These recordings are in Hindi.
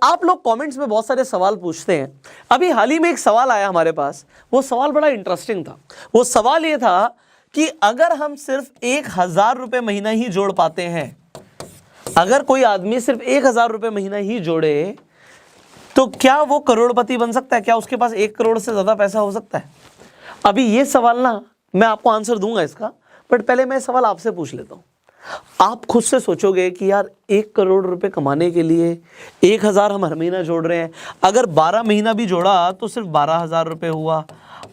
आप लोग कमेंट्स में बहुत सारे सवाल पूछते हैं। अभी हाल ही में एक सवाल आया हमारे पास, वो सवाल बड़ा इंटरेस्टिंग था। वो सवाल ये था कि अगर हम सिर्फ 1,000 रुपये महीना ही जोड़ पाते हैं, अगर कोई आदमी सिर्फ 1,000 रुपये महीना ही जोड़े तो क्या वो करोड़पति बन सकता है? क्या उसके पास 1 करोड़ से ज़्यादा पैसा हो सकता है? अभी ये सवाल ना मैं आपको आंसर दूंगा इसका, बट पहले मैं सवाल आपसे पूछ लेता हूँ। आप खुद से सोचोगे कि यार 1 करोड़ रुपए कमाने के लिए 1,000 हम हर महीना जोड़ रहे हैं, अगर 12 महीना भी जोड़ा तो सिर्फ 12,000 रुपये हुआ,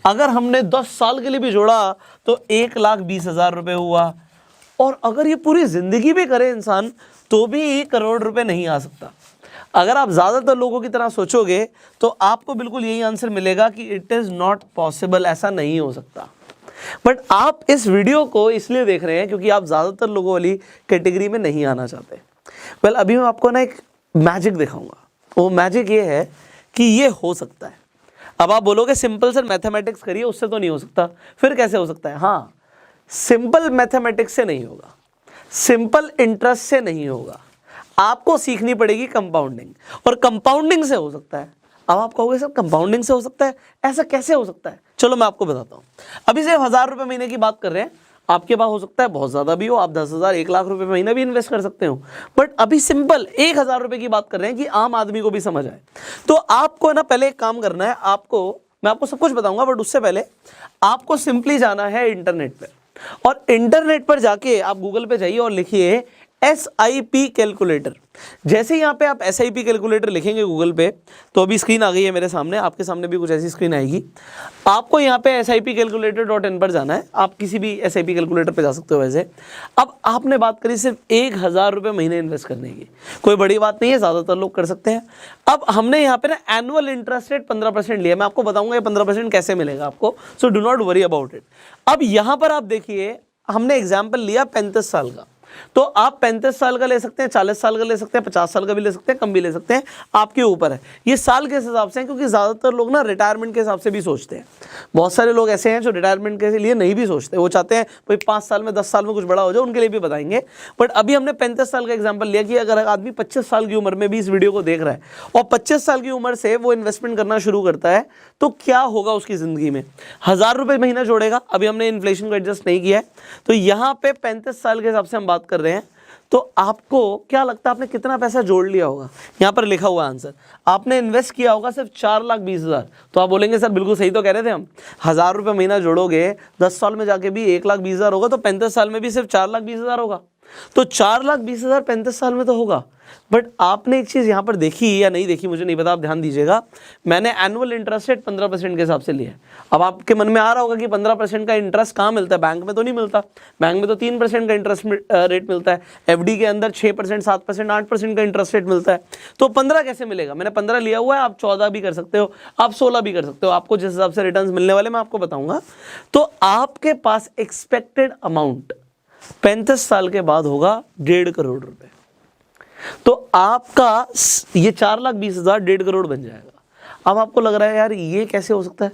अगर हमने 10 साल के लिए भी जोड़ा तो 1,20,000 रुपये हुआ, और अगर ये पूरी ज़िंदगी भी करे इंसान तो भी 1 करोड़ रुपये नहीं आ सकता। अगर आप ज़्यादातर लोगों की तरह सोचोगे तो आपको बिल्कुल यही आंसर मिलेगा कि इट इज़ नॉट पॉसिबल, ऐसा नहीं हो सकता। बट आप इस वीडियो को इसलिए देख रहे हैं क्योंकि आप ज़्यादातर लोगों वाली कैटेगरी में नहीं आना चाहते। अभी मैं आपको ना एक मैजिक दिखाऊंगा। वो मैजिक ये है कि ये हो सकता है। अब आप बोलोगे सिंपल सर मैथमेटिक्स करिए, उससे तो नहीं हो सकता। फिर कैसे हो सकता है? हाँ, सिंपल मैथमेटिक्स से नहीं होगा, सिंपल इंटरेस्ट से नहीं होगा, आपको सीखनी पड़ेगी कंपाउंडिंग, और कंपाउंडिंग से हो सकता है। अब आप कहोगे सर कंपाउंडिंग से हो सकता है, ऐसा कैसे हो सकता है? चलो मैं आपको बताता हूँ। अभी सिर्फ 1,000 रुपये महीने की बात कर रहे हैं, आपके पास हो सकता है बहुत ज़्यादा भी हो, आप 10,000 1 लाख रुपये महीना भी इन्वेस्ट कर सकते हो, बट अभी सिंपल 1,000 रुपये की बात कर रहे हैं कि आम आदमी को भी समझ आए। तो आपको ना पहले एक काम करना है, मैं आपको सब कुछ बताऊंगा, बट उससे पहले आपको सिंपली जाना है इंटरनेट पर, और इंटरनेट पर जाके आप गूगल पे जाइए और लिखिए SIP कैलकुलेटर। जैसे ही यहाँ पे आप SIP कैलकुलेटर लिखेंगे गूगल पे, तो अभी स्क्रीन आ गई है मेरे सामने, आपके सामने भी कुछ ऐसी स्क्रीन आएगी। आपको यहाँ पे SIPcalculator.in पर जाना है, आप किसी भी SIP कैलकुलेटर पे जा सकते हो। वैसे अब आपने बात करी सिर्फ 1,000 रुपये महीने इन्वेस्ट करने की, कोई बड़ी बात नहीं है, ज़्यादातर लोग कर सकते हैं। अब हमने यहाँ पे ना एनुअल इंटरेस्ट रेट 15% लिया, मैं आपको बताऊँगा ये 15% कैसे मिलेगा आपको, so do not worry about it. अब यहाँ पर आप देखिए, हमने एग्जाम्पल लिया 35 साल का, तो आप 35 साल का ले सकते हैं, 40 साल का ले सकते हैं, 50 साल का भी ले सकते हैं, कम भी ले सकते हैं, आपके ऊपर है। ये साल के हिसाब से है, क्योंकि ज़्यादातर लोग ना रिटायरमेंट के हिसाब से भी सोचते हैं। बहुत सारे लोग ऐसे हैं जो रिटायरमेंट के लिए नहीं भी सोचते, वो चाहते हैं भाई 5 साल में 10 साल में कुछ बड़ा हो जाए, उनके लिए भी बताएंगे। बट अभी हमने 35 साल का एग्जाम्पल लिया कि अगर आदमी 25 साल की उम्र में भी इस वीडियो को देख रहा है और 25 साल की उम्र से वो इन्वेस्टमेंट करना शुरू करता है, तो क्या होगा उसकी ज़िंदगी में? 1,000 रुपये महीना जोड़ेगा, अभी हमने इन्फ्लेशन को एडजस्ट नहीं किया है, तो यहाँ पे 35 साल के हिसाब से हम बात कर रहे हैं। तो आपको क्या लगता है आपने कितना पैसा जोड़ लिया होगा? यहाँ पर लिखा हुआ आंसर, आपने इन्वेस्ट किया होगा सिर्फ 4,20,000। तो आप बोलेंगे सर बिल्कुल सही तो कह रहे थे हम, 1,000 रुपये महीना जोड़ोगे 10 साल में जाके भी 1,20,000 होगा, तो 35 साल में भी सिर्फ 4,20,000 होगा। तो 4,20,000 35 साल में तो होगा। बट आपने एक चीज़ यहाँ पर देखी या नहीं देखी मुझे नहीं पता, आप ध्यान दीजिएगा, मैंने एनुअल इंटरेस्ट रेट 15% के हिसाब से लिया है। अब आपके मन में आ रहा होगा कि 15% का इंटरेस्ट कहाँ मिलता है? बैंक में तो नहीं मिलता, बैंक में तो 3% का इंटरेस्ट रेट मिलता है, FD के अंदर 6%, 7%, 8% का इंटरेस्ट रेट मिलता है, तो 15 कैसे मिलेगा? मैंने 15 लिया हुआ है, आप 14 भी कर सकते हो, आप 16 भी कर सकते हो, आपको जिस हिसाब से रिटर्न मिलने वाले मैं आपको बताऊंगा। तो आपके पास एक्सपेक्टेड अमाउंट 35 साल के बाद होगा 1.5 करोड़ रुपए। तो आपका ये 4,20,000 1.5 करोड़ बन जाएगा। अब आपको लग रहा है यार ये कैसे हो सकता है?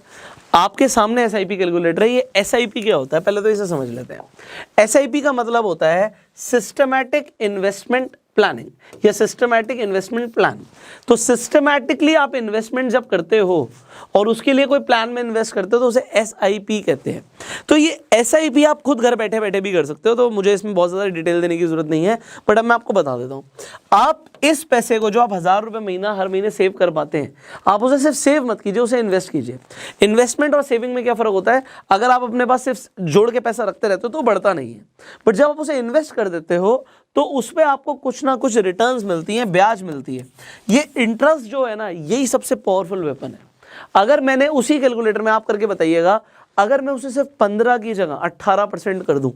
आपके सामने SIP कैलकुलेटर है। ये SIP क्या होता है पहले तो इसे समझ लेते हैं। SIP का मतलब होता है सिस्टमैटिक इन्वेस्टमेंट प्लानिंग या सिस्टमैटिक इन्वेस्टमेंट प्लान। तो सिस्टमैटिकली आप इन्वेस्टमेंट जब करते हो और उसके लिए कोई प्लान में इन्वेस्ट करते हो तो उसे SIP कहते हैं। तो ये SIP आप खुद घर बैठे बैठे भी कर सकते हो, तो मुझे इसमें बहुत ज़्यादा डिटेल देने की जरूरत नहीं है, बट अब मैं आपको बता देता हूँ। आप इस पैसे को जो आप 1,000 रुपये महीना हर महीने सेव कर पाते हैं, आप उसे सिर्फ सेव मत कीजिए, उसे इन्वेस्ट कीजिए। इन्वेस्टमेंट और सेविंग में क्या फ़र्क होता है? अगर आप अपने पास सिर्फ जोड़ के पैसा रखते रहते हो तो बढ़ता नहीं है, बट जब आप उसे इन्वेस्ट कर देते हो तो उस पर आपको कुछ ना कुछ रिटर्न्स मिलती हैं, ब्याज मिलती है। ये इंटरेस्ट जो है ना, यही सबसे पावरफुल वेपन है। अगर मैंने उसी कैलकुलेटर में, आप करके बताइएगा, अगर मैं उसे सिर्फ 15 की जगह 18% कर दूं,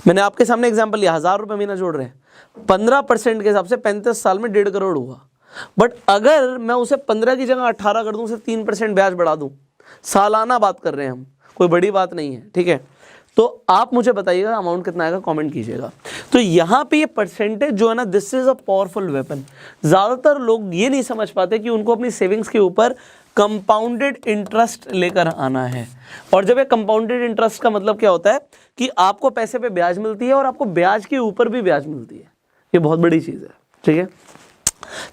मैंने आपके सामने एग्जांपल लिया, 1,000 रुपये महीना जोड़ रहे हैं, 15% के हिसाब से 35 साल में 1.5 करोड़ हुआ। बट अगर मैं उसे 15 की जगह 18 कर दूं, उसे 3% ब्याज बढ़ा दूं, सालाना बात कर रहे हैं हम, कोई बड़ी बात नहीं है, ठीक है? तो आप मुझे बताइएगा अमाउंट कितना आएगा, कमेंट कीजिएगा। तो यहाँ पे ये परसेंटेज जो है ना, this is a powerful weapon. ज़्यादातर लोग ये नहीं समझ पाते कि उनको अपनी सेविंग्स के ऊपर कंपाउंडेड इंटरेस्ट लेकर आना है। और जब ये कंपाउंडेड इंटरेस्ट का मतलब क्या होता है कि आपको पैसे पे ब्याज मिलती है और आपको ब्याज के ऊपर भी ब्याज मिलती है। ये बहुत बड़ी चीज़ है, ठीक है?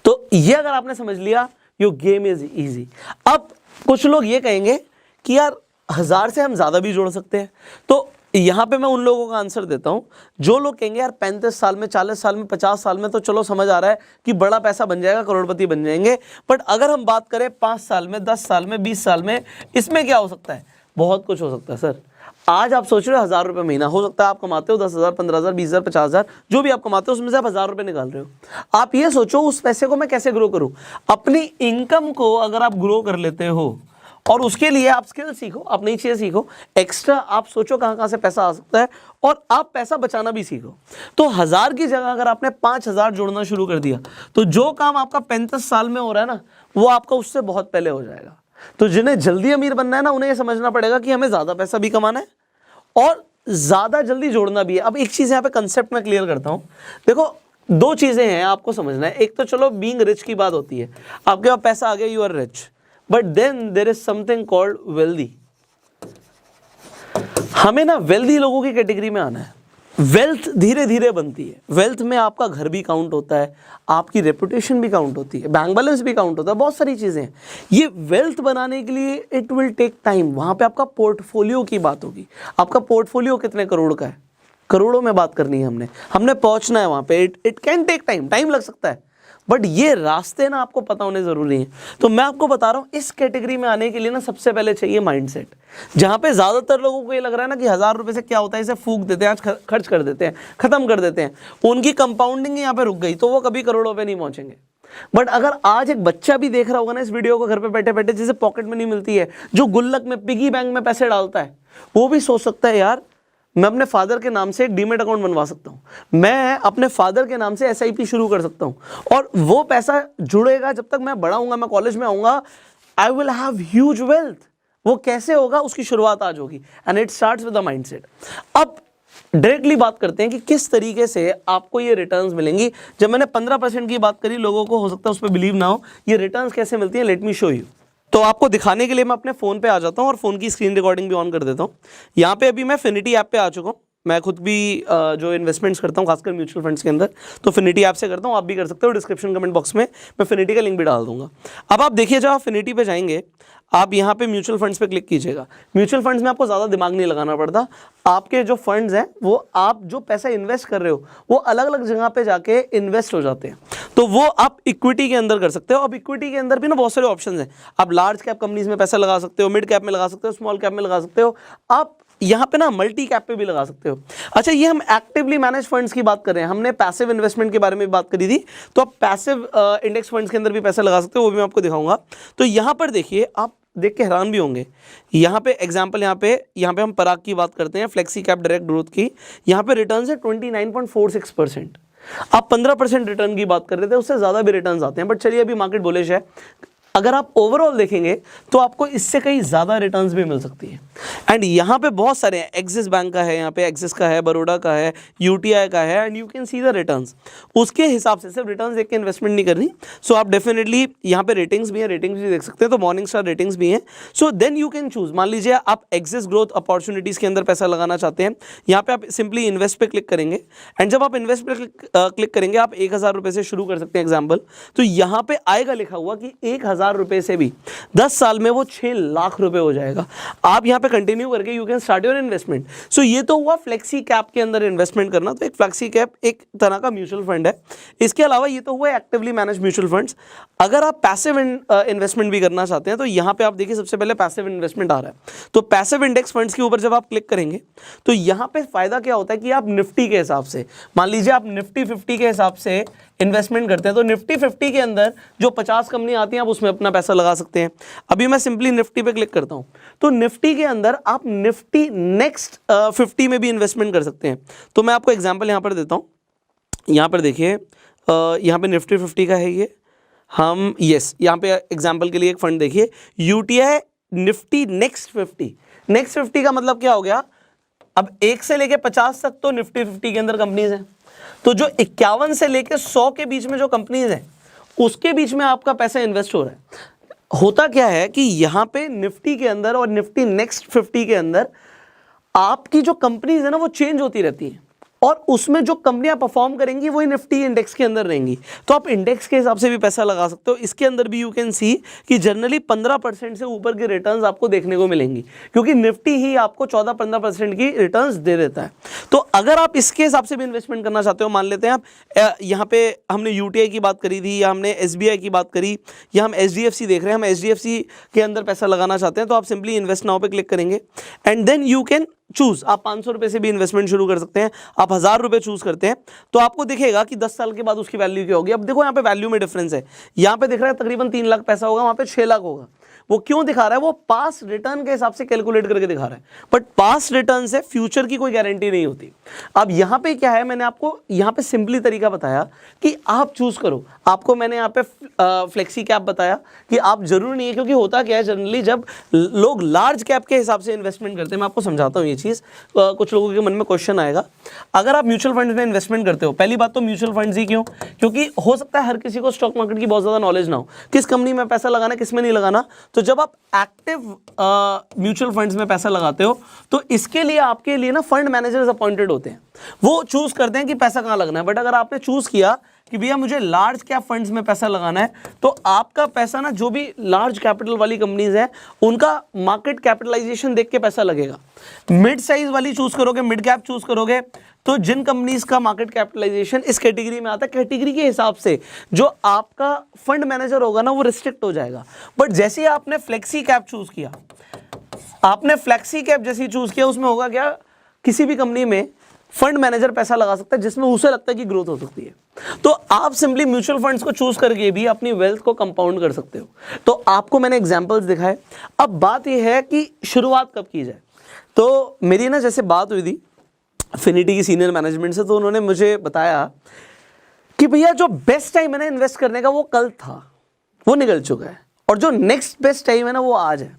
तो ये अगर आपने समझ लिया, योर गेम इज इजी। अब कुछ लोग ये कहेंगे कि यार 1000 से हम ज्यादा भी जोड़ सकते हैं, तो यहां पे मैं उन लोगों का आंसर देता हूं जो लोग कहेंगे यार 35 साल में, 40 साल में, 50 साल में तो चलो समझ आ रहा है कि बड़ा पैसा बन जाएगा, करोड़पति बन जाएंगे, बट अगर हम बात करें 5 साल में, 10 साल में, 20 साल में, इसमें क्या हो सकता है? बहुत कुछ हो सकता है सर। आज आप सोच रहे हो 1000 रुपये महीना, हो सकता है आप कमाते हो 10,000, 15,000, 20,000, 50,000, जो भी आप कमाते हो उसमें से आप 1000 रुपये निकाल रहे हो। आप ये सोचो उस पैसे को मैं कैसे ग्रो करूं। अपनी इनकम को अगर आप ग्रो कर लेते हो और उसके लिए आप स्किल सीखो, आप नई चीजें सीखो, एक्स्ट्रा आप सोचो कहां कहां से पैसा आ सकता है और आप पैसा बचाना भी सीखो। तो 1000 की जगह अगर आपने 5000 जोड़ना शुरू कर दिया तो जो काम आपका 35 साल में हो रहा है ना, वो आपका उससे बहुत पहले हो जाएगा। तो जिन्हें जल्दी अमीर बनना है ना, उन्हें यह समझना पड़ेगा कि हमें ज्यादा पैसा भी कमाना है और ज्यादा जल्दी जोड़ना भी है। अब एक चीज यहाँ पे कंसेप्ट में क्लियर करता हूं। देखो 2 चीजें हैं आपको समझना है। एक तो चलो बीइंग रिच की बात होती है, आपके पास पैसा आ गया, you are rich, but then there is something called wealthy. हमें ना वेल्दी लोगों की कैटेगरी में आना है। वेल्थ धीरे धीरे बनती है। वेल्थ में आपका घर भी काउंट होता है, आपकी रेपुटेशन भी काउंट होती है, बैंक बैलेंस भी काउंट होता है, बहुत सारी चीजें हैं। ये वेल्थ बनाने के लिए इट विल टेक टाइम। वहां पे आपका पोर्टफोलियो की बात होगी। आपका पोर्टफोलियो कितने करोड़ का है, करोड़ों में बात करनी है हमने पहुंचना है वहां पे। इट कैन टेक टाइम लग सकता है, बट ये रास्ते ना आपको पता होने जरूरी है। तो मैं आपको बता रहा हूं इस कैटेगरी में आने के लिए ना सबसे पहले चाहिए माइंडसेट। जहां पे ज्यादातर लोगों को ये लग रहा है ना कि 1000 रुपए से क्या होता है, इसे फूक देते हैं, आज खर्च कर देते हैं, खत्म कर देते हैं, उनकी कंपाउंडिंग यहाँ पे रुक गई तो वो कभी करोड़ों पे नहीं पहुंचेंगे। बट अगर आज एक बच्चा भी देख रहा होगा ना इस वीडियो को घर पे बैठे बैठे, जिसे पॉकेट मनी मिलती है, जो गुल्लक में, पिगी बैंक में पैसे डालता है, वो भी सोच सकता है यार मैं अपने फादर के नाम से एक डीमेट अकाउंट बनवा सकता हूं, मैं अपने फादर के नाम से एसआईपी शुरू कर सकता हूं और वो पैसा जुड़ेगा। जब तक मैं बड़ा होऊंगा, मैं कॉलेज में आऊंगा, I will have huge wealth. वो कैसे होगा, उसकी शुरुआत आज होगी, and it starts with the mindset. अब डायरेक्टली बात करते हैं कि किस तरीके से आपको ये रिटर्न्स मिलेंगी। जब मैंने 15% की बात करी, लोगों को हो सकता है उस पर बिलीव ना हो, ये रिटर्न्स कैसे मिलती है, लेट मी शो यू। तो आपको दिखाने के लिए मैं अपने फोन पे आ जाता हूं और फोन की स्क्रीन रिकॉर्डिंग भी ऑन कर देता हूं। यहाँ पे अभी मैं फिनिटी ऐप पे आ चुका हूँ। मैं खुद भी जो इन्वेस्टमेंट्स करता हूँ खासकर म्यूचुअल फंड्स के अंदर, तो फिनिटी ऐप से करता हूँ, आप भी कर सकते हो। डिस्क्रिप्शन कमेंट बॉक्स में मैं फिनिटी का लिंक भी डाल दूंगा। अब आप देखिए, जब आप फिनिटी पे जाएंगे, आप यहाँ पे म्यूचुअल फंड्स पे क्लिक कीजिएगा। म्यूचुअल फंड्स में आपको ज़्यादा दिमाग नहीं लगाना पड़ता। आपके जो फंड्स हैं, वो आप जो पैसा इन्वेस्ट कर रहे हो, वो अलग अलग जगह पे जाके इन्वेस्ट हो जाते हैं। तो वो आप इक्विटी के अंदर कर सकते हो। अब इक्विटी के अंदर भी ना बहुत सारे ऑप्शंस हैं। आप लार्ज कैप कंपनीज में पैसा लगा सकते हो, मिड कैप में लगा सकते हो, स्मॉल कैप में लगा सकते हो, आप यहाँ पे ना मल्टी कैप पे भी लगा सकते हो। अच्छा, ये हम एक्टिवली मैनेज फंड्स की बात कर रहे हैं। हमने पैसिव इन्वेस्टमेंट के बारे में बात करी थी, तो आप पैसिव इंडेक्स फंड्स के अंदर भी पैसा लगा सकते हो, वो भी मैं आपको दिखाऊंगा। तो यहाँ पर देखिए, आप देख के हैरान भी होंगे। यहाँ पे एग्जांपल, यहाँ पे हम पराग की बात करते हैं, फ्लेक्सी कैप डायरेक्ट ग्रोथ की। यहाँ पे रिटर्न है 29.46%। आप 15% रिटर्न की बात कर रहे थे, उससे ज्यादा भी रिटर्न आते हैं, बट चलिए अभी मार्केट बुलिश है। अगर आप ओवरऑल देखेंगे तो आपको इससे कहीं ज्यादा रिटर्न्स भी मिल सकती है। एंड यहाँ पे बहुत सारे हैं, एक्सिस बैंक का है, यहाँ पे एक्सिस का है, बड़ौदा का है, यूटीआई का है, and you can see the returns. उसके हिसाब से सिर्फ रिटर्न्स देख के इन्वेस्टमेंट नहीं करनी। सो आप डेफिनेटली यहाँ पे रेटिंग्स भी हैं, रेटिंग्स भी देख सकते हैं, तो मॉर्निंग स्टार रेटिंग्स भी हैं। So then you can choose. मान लीजिए आप एक्सिस ग्रोथ अपॉर्चुनिटीज के अंदर पैसा लगाना चाहते हैं, यहाँ पे आप सिंपली इन्वेस्ट पे क्लिक करेंगे, एंड जब आप इन्वेस्ट पे क्लिक करेंगे, आप 1000 रुपये से शुरू कर सकते हैं एग्जाम्पल। तो यहाँ पे आएगा लिखा हुआ कि 1000 रुपये से भी 10 साल में वो 6 लाख रुपए हो जाएगा। आप यहाँ पे कंटिन्यू करके you can start your investment. So ये तो हुआ फ्लेक्सी कैप के अंदर इन्वेस्टमेंट करना। तो एक फ्लेक्सी कैप एक तरह का म्यूचुअल फंड है। इसके अलावा ये तो हुआ एक्टिवली मैनेज म्यूचुअल फंड्स। अगर आप पैसिव इन्वेस्टमेंट भी करना चाहते हैं, तो यहाँ पे आप देखिए सबसे पहले पैसिव इन्वेस्टमेंट आ रहा है। तो पैसिव इंडेक्स फंड्स के ऊपर जब आप क्लिक करेंगे, तो यहाँ पे फायदा क्या होता है कि आप निफ्टी के हिसाब से, मान लीजिए आप निफ्टी 50 के हिसाब से इन्वेस्टमेंट करते हैं, तो निफ्टी 50 के अंदर जो 50 कंपनी आती हैं, आप उसमें अपना पैसा लगा सकते हैं। अभी मैं सिंपली निफ्टी पे क्लिक करता हूं, तो निफ्टी के अंदर आप निफ्टी नेक्स्ट 50 में भी इन्वेस्टमेंट कर सकते हैं। तो मैं आपको एग्जांपल यहां पर देता हूं। यहां पर देखिए, यहां पे निफ्टी 50 का है ये। हम यहां पे एग्जांपल के लिए एक फंड देखिए, यूटीआई निफ्टी नेक्स्ट 50। नेक्स्ट 50 का मतलब क्या हो गया, अब 1 से लेके 50 तक तो निफ्टी 50 के अंदर कंपनीज हैं। तो जो 51 से लेके 100 के बीच में जो कंपनीज हैं, उसके बीच में आपका पैसा इन्वेस्ट हो रहा है। होता क्या है कि यहां पे निफ्टी के अंदर और निफ्टी नेक्स्ट 50 के अंदर आपकी जो कंपनीज है ना, वो चेंज होती रहती हैं। और उसमें जो कंपनियां परफॉर्म करेंगी वही निफ्टी इंडेक्स के अंदर रहेंगी। तो आप इंडेक्स के हिसाब से भी पैसा लगा सकते हो। इसके अंदर भी यू कैन सी कि जनरली 15% से ऊपर की रिटर्न्स आपको देखने को मिलेंगी, क्योंकि निफ्टी ही आपको 14-15% की रिटर्न्स दे देता है। तो अगर आप इसके हिसाब से भी इन्वेस्टमेंट करना चाहते हो, मान लेते हैं आप यहाँ पे हमने यूटीआई की बात करी थी या हमने एसबीआई की बात करी या हम एचडीएफसी देख रहे हैं, हम एचडीएफसी के अंदर पैसा लगाना चाहते हैं, तो आप सिंपली इन्वेस्ट नाउ पे क्लिक करेंगे and then you can choose. आप 500 रुपए से भी इन्वेस्टमेंट शुरू कर सकते हैं, आप 1000 रुपए चूज करते हैं तो आपको दिखेगा कि 10 साल के बाद उसकी वैल्यू क्या होगी। अब देखो यहाँ पे वैल्यू में डिफरेंस है, यहाँ पे दिख रहा है तकरीबन 3 लाख पैसा होगा, वहां पे 6 लाख होगा। वो क्यों दिखा रहा है? वो पास रिटर्न के हिसाब से कैलकुलेट करके दिखा रहा है, बट पास रिटर्न से फ्यूचर की कोई गारंटी नहीं होती। अब यहाँ पे क्या है, मैंने आपको यहाँ पे सिंपली तरीका बताया कि आप चूज करो। आपको मैंने यहाँ पे फ्लेक्सी कैप बताया कि आप जरूर नहीं है, क्योंकि होता क्या है जनरली जब लोग लार्ज कैप के हिसाब से इन्वेस्टमेंट करते हैं, मैं आपको समझाता हूँ ये चीज़, कुछ लोगों के मन में क्वेश्चन आएगा। अगर आप म्यूचुअल फंड में इन्वेस्टमेंट करते हो, पहली बात तो म्यूचुअल फंड्स ही क्यों? क्योंकि हो सकता है हर किसी को स्टॉक मार्केट की बहुत ज़्यादा नॉलेज ना हो, किस कंपनी में पैसा लगाना किस में नहीं लगाना। तो जब आप एक्टिव म्यूचुअल फंड्स में पैसा लगाते हो तो इसके लिए आपके लिए ना फंड मैनेजर्स अपॉइंटेड होते हैं, वो चूज करते हैं कि पैसा कहाँ लगना है। बट अगर आपने चूज किया कि भैया मुझे लार्ज कैप फंड्स में पैसा लगाना है, तो आपका पैसा ना जो भी लार्ज कैपिटल वाली कंपनीज हैं उनका मार्केट कैपिटलाइजेशन देख के पैसा लगेगा। मिड साइज वाली चूज करोगे, मिड कैप चूज करोगे, तो जिन कंपनीज का मार्केट कैपिटलाइजेशन इस कैटेगरी में आता है, कैटेगरी के हिसाब से जो आपका फंड मैनेजर होगा ना वो रिस्ट्रिक्ट हो जाएगा। बट जैसे ही आपने फ्लेक्सी कैप चूज किया, आपने फ्लेक्सी कैप जैसे ही चूज किया, उसमें होगा क्या, किसी भी कंपनी में फंड मैनेजर पैसा लगा सकता है जिसमें उसे लगता है कि ग्रोथ हो सकती है। तो आप सिंपली म्यूचुअल फंड्स को चूज करके भी अपनी वेल्थ को कंपाउंड कर सकते हो। तो आपको मैंने एग्जांपल्स दिखाए। अब बात यह है कि शुरुआत कब की जाए। तो मेरी ना जैसे बात हुई थी फिनिटी की सीनियर मैनेजमेंट से, तो उन्होंने मुझे बताया कि भैया जो बेस्ट टाइम है ना इन्वेस्ट करने का वो कल था, वो निकल चुका है, और जो नेक्स्ट बेस्ट टाइम है ना वो आज है।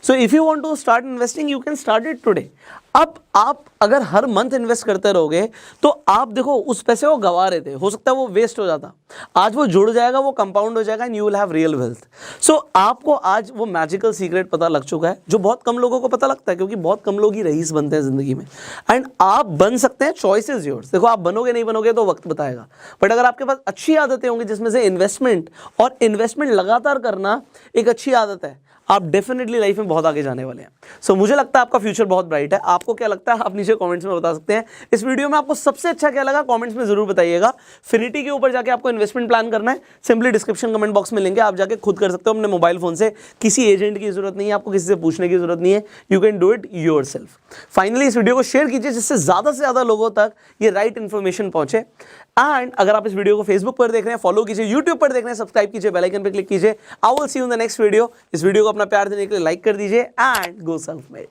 So if you want to start investing you can start it today. अब आप अगर हर मंथ इन्वेस्ट करते रहोगे तो आप देखो उस पैसे को गवा रहे थे, हो सकता है वो वेस्ट हो जाता, आज वो जुड़ जाएगा, वो कंपाउंड हो जाएगा and you will have real wealth. So आपको आज वो मैजिकल सीक्रेट पता लग चुका है जो बहुत कम लोगों को पता लगता है, क्योंकि बहुत कम लोग ही रईस बनते हैं जिंदगी में। एंड आप बन सकते हैं, चॉइस इज योर्स। देखो आप बनोगे नहीं बनोगे तो वक्त बताएगा, बट अगर आपके पास अच्छी आदतें होंगी जिसमें से इन्वेस्टमेंट और इन्वेस्टमेंट लगातार करना एक अच्छी आदत है, आप डेफिनेटली लाइफ में बहुत आगे जाने वाले हैं। सो मुझे लगता है आपका फ्यूचर बहुत ब्राइट है। आपको क्या लगता है आप नीचे कमेंट्स में बता सकते हैं। इस वीडियो में आपको सबसे अच्छा क्या लगा कमेंट्स में जरूर बताइएगा। फिनिटी के ऊपर जाके आपको इन्वेस्टमेंट प्लान करना है, सिंपली डिस्क्रिप्शन कमेंट बॉक्स में लिंक है, आप जाके खुद कर सकते हो अपने मोबाइल फोन से। किसी एजेंट की जरूरत नहीं है, आपको किसी से पूछने की जरूरत नहीं है, you can do it yourself. Finally इस वीडियो को शेयर कीजिए जिससे ज्यादा से ज्यादा लोगों तक ये राइट इन्फॉर्मेशन पहुंचे। एंड अगर आप इस वीडियो को फेसबुक पर देख रहे हैं फॉलो कीजिए, यूट्यूब पर देख रहे हैं सब्सक्राइब कीजिए, बेल आइकन पर क्लिक कीजिए। I will see you in the next video. इस वीडियो को अपना प्यार देने के लिए लाइक कर दीजिए एंड गो सेल्फ मेड।